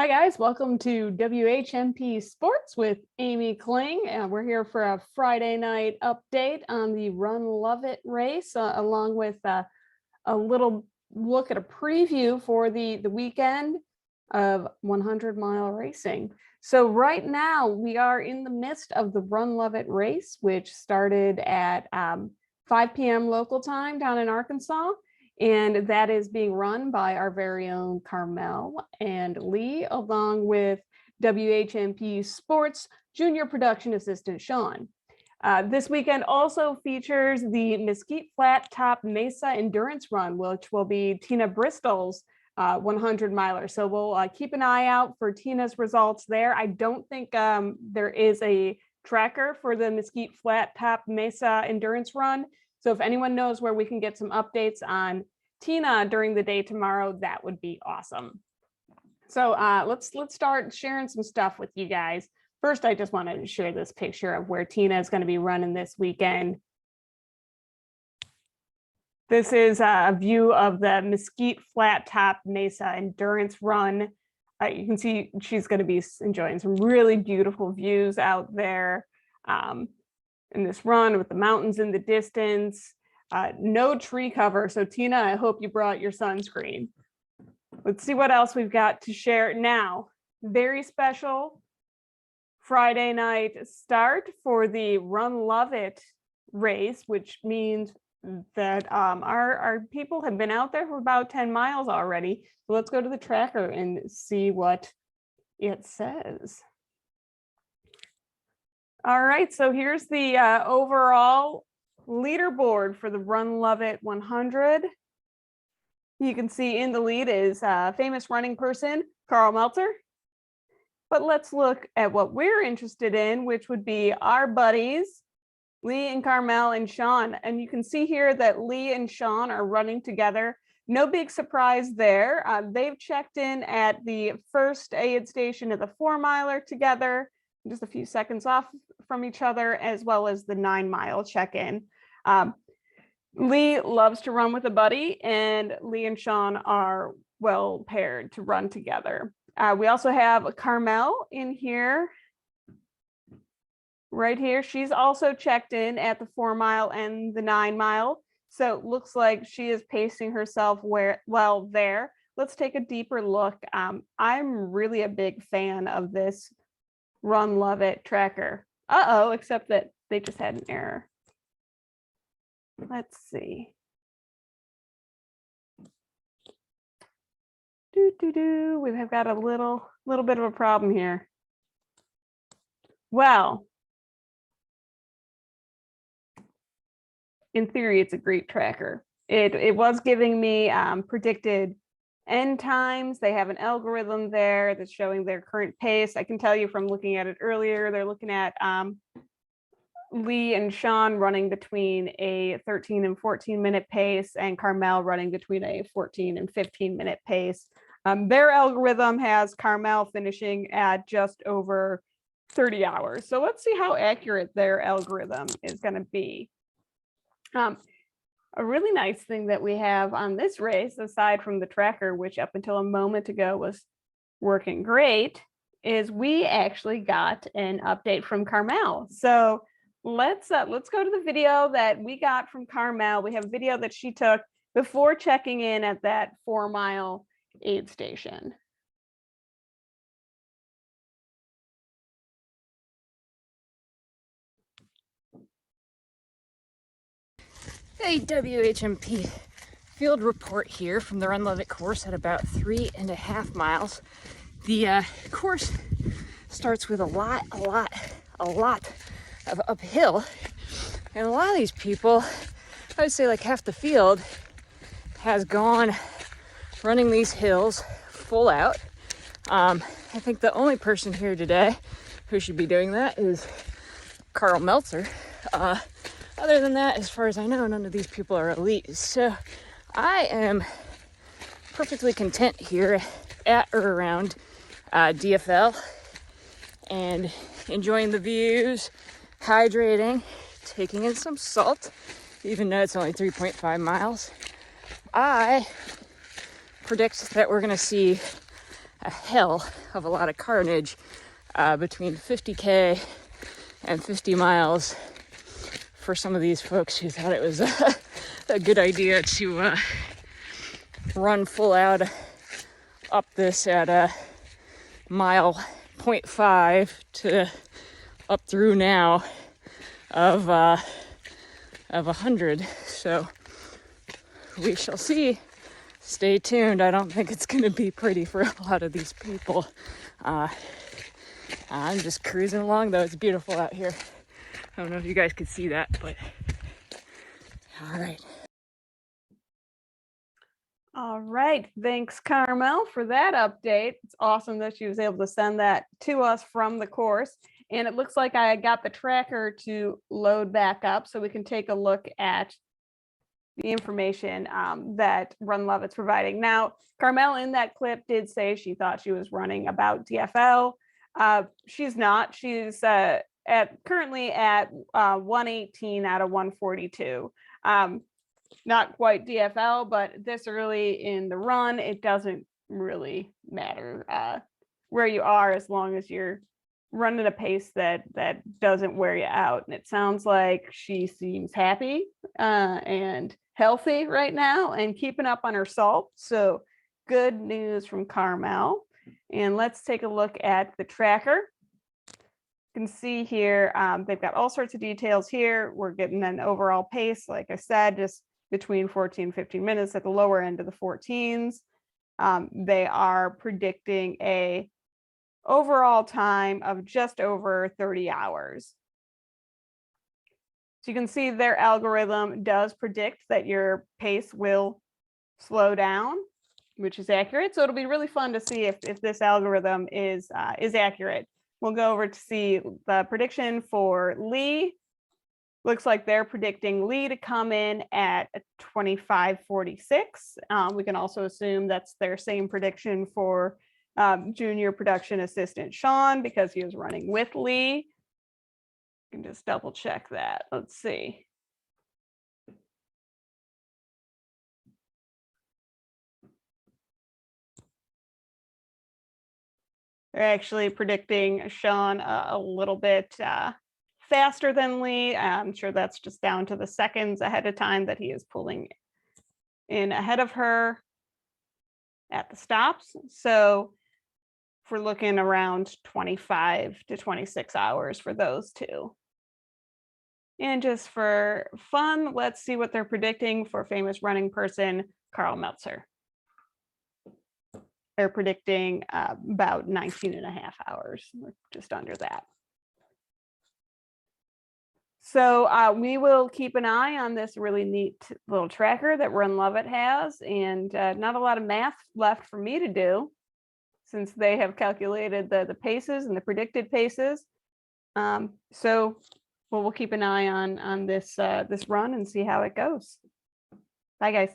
Hi guys, welcome to WHMP Sportz with Amy Kling. We're here for a Friday night update on the Run LOViT race, along with a little look at a preview for the weekend of 100-mile racing. So right now we are in the midst of the Run LOViT race, which started at 5 p.m. local time down in Arkansas. And that is being run by our very own Karmell and Lee, along with WHMP Sportz Junior Production Assistant Sean. This weekend also features the Mesquite Flat Top Mesa Endurance Run, which will be Tina Bristol's 100-miler. So we'll keep an eye out for Tina's results there. I don't think there is a tracker for the Mesquite Flat Top Mesa Endurance Run. So if anyone knows where we can get some updates on Tina during the day tomorrow, that would be awesome. So let's start sharing some stuff with you guys. First, I just wanted to share this picture of where Tina is going to be running this weekend. This is a view of the Mesquite Flat Top Mesa Endurance Run. You can see she's going to be enjoying some really beautiful views out there in this run with the mountains in the distance. No tree cover. So Tina, I hope you brought your sunscreen. Let's see what else we've got to share now. Very special Friday night start for the Run LOViT race, which means that our people have been out there for about 10 miles already. So let's go to the tracker and see what it says. All right, so here's the overall leaderboard for the Run LOViT 100. You can see in the lead is famous running person Karl Meltzer. But let's look at what we're interested in, which would be our buddies, Lee and Karmell and Sean. And you can see here that Lee and Sean are running together. No big surprise there. They've checked in at the first aid station of the 4-miler together, just a few seconds off from each other, as well as the 9-mile check-in. Lee loves to run with a buddy, and Lee and Sean are well paired to run together. We also have Karmell in here, right here. She's also checked in at the 4-mile and the 9-mile. So it looks like she is pacing herself well there. Let's take a deeper look. I'm really a big fan of this Run LOViT tracker. Except that they just had an error. Let's see. We have got a little bit of a problem here. Well, in theory, it's a great tracker. It was giving me predicted end times. They have an algorithm there that's showing their current pace. I can tell you from looking at it earlier, they're looking at Lee and Sean running between a 13 and 14 minute pace, and Karmell running between a 14 and 15 minute pace. Their algorithm has Karmell finishing at just over 30 hours. So let's see how accurate their algorithm is going to be. A really nice thing that we have on this race, aside from the tracker, which up until a moment ago was working great, is we actually got an update from Karmell. So let's go to the video that we got from Karmell. We have a video that she took before checking in at that 4-mile aid station. Hey, WHMP field report here from the Run LOViT course at about 3.5 miles. The course starts with a lot of uphill, and a lot of these people, I would say like half the field, has gone running these hills full out. I think the only person here today who should be doing that is Karl Meltzer. Other than that, as far as I know, none of these people are elite. So I am perfectly content here at or around DFL and enjoying the views, hydrating, taking in some salt, even though it's only 3.5 miles. I predict that we're going to see a hell of a lot of carnage between 50K and 50 miles for some of these folks who thought it was a good idea to run full out up this at a mile 0.5 to up through now of 100. So we shall see. Stay tuned. I don't think it's going to be pretty for a lot of these people. I'm just cruising along though. It's beautiful out here. I don't know if you guys could see that, but all right. All right. Thanks, Karmell, for that update. It's awesome that she was able to send that to us from the course. And it looks like I got the tracker to load back up so we can take a look at the information that Run LOViT's providing. Now, Karmell in that clip did say she thought she was running about DFL. She's not. She's currently at 118 out of 142. Not quite DFL, but this early in the run, it doesn't really matter where you are as long as you're running a pace that doesn't wear you out. And it sounds like she seems happy and healthy right now and keeping up on her salt. So good news from Karmell. And let's take a look at the tracker. You can see here, they've got all sorts of details here. We're getting an overall pace, like I said, just between 14 and 15 minutes at the lower end of the 14s. They are predicting a overall time of just over 30 hours. So you can see their algorithm does predict that your pace will slow down, which is accurate. So it'll be really fun to see if this algorithm is accurate. We'll go over to see the prediction for Lee. Looks like they're predicting Lee to come in at 25:46. We can also assume that's their same prediction for junior production assistant Sean, because he was running with Lee. You can just double check that. Let's see. They're actually predicting Sean a little bit faster than Lee. I'm sure that's just down to the seconds ahead of time that he is pulling in ahead of her at the stops. So if we're looking around 25 to 26 hours for those two. And just for fun, let's see what they're predicting for famous running person Karl Meltzer. They're predicting about 19 and a half hours, just under that. So we will keep an eye on this really neat little tracker that Run LOViT has, and not a lot of math left for me to do since they have calculated the paces and the predicted paces. So we'll keep an eye on this run and see how it goes. Bye, guys.